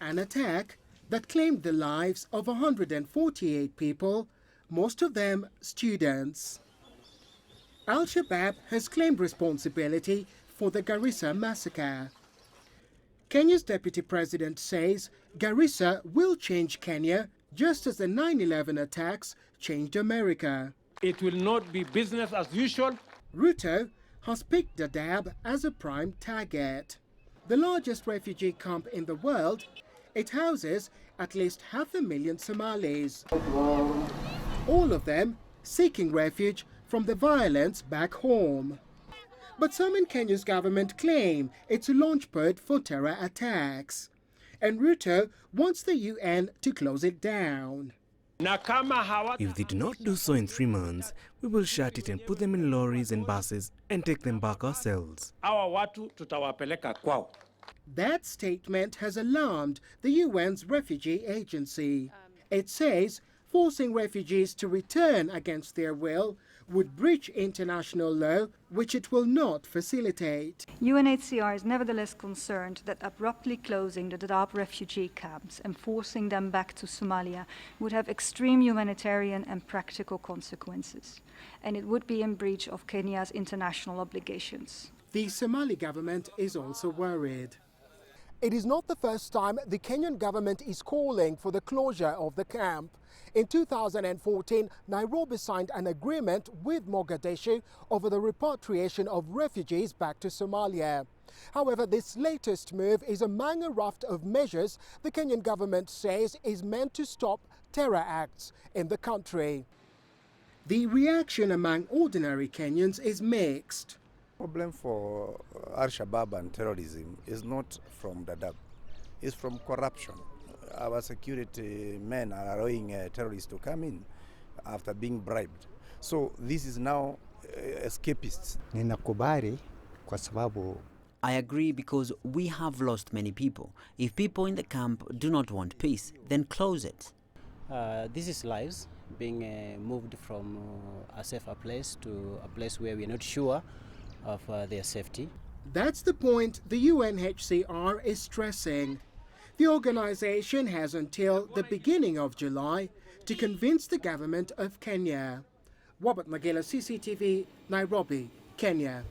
An attack that claimed the lives of 148 people, most of them students. Al-Shabaab has claimed responsibility for the Garissa massacre. Kenya's deputy president says Garissa will change Kenya just as the 9/11 attacks changed America. It will not be business as usual. Ruto has picked Dadaab as a prime target. The largest refugee camp in the world, it houses at least 500,000 Somalis. All of them seeking refuge from the violence back home. But some in Kenya's government claim it's a launchpad for terror attacks. And Ruto wants the UN to close it down. If they do not do so in 3 months, we will shut it and put them in lorries and buses and take them back ourselves. That statement has alarmed the UN's refugee agency. It says forcing refugees to return against their will would breach international law, which it will not facilitate. UNHCR is nevertheless concerned that abruptly closing the Dadaab refugee camps and forcing them back to Somalia would have extreme humanitarian and practical consequences, and it would be in breach of Kenya's international obligations. The Somali government is also worried. It is not the first time the Kenyan government is calling for the closure of the camp. In 2014, Nairobi signed an agreement with Mogadishu over the repatriation of refugees back to Somalia. However, this latest move is among a raft of measures the Kenyan government says is meant to stop terror acts in the country. The reaction among ordinary Kenyans is mixed. The problem for Al-Shabaab and terrorism is not from Dadaab, it's from corruption. Our security men are allowing terrorists to come in after being bribed. So this is now escapists. Ninakubali kwa sababu I agree because we have lost many people. If people in the camp do not want peace, then close it. This is lives being moved from a safer place to a place where we're not sure of their safety. That's the point the UNHCR is stressing. The organization has until the beginning of July to convince the government of Kenya. Nagila, CCTV, Nairobi, Kenya.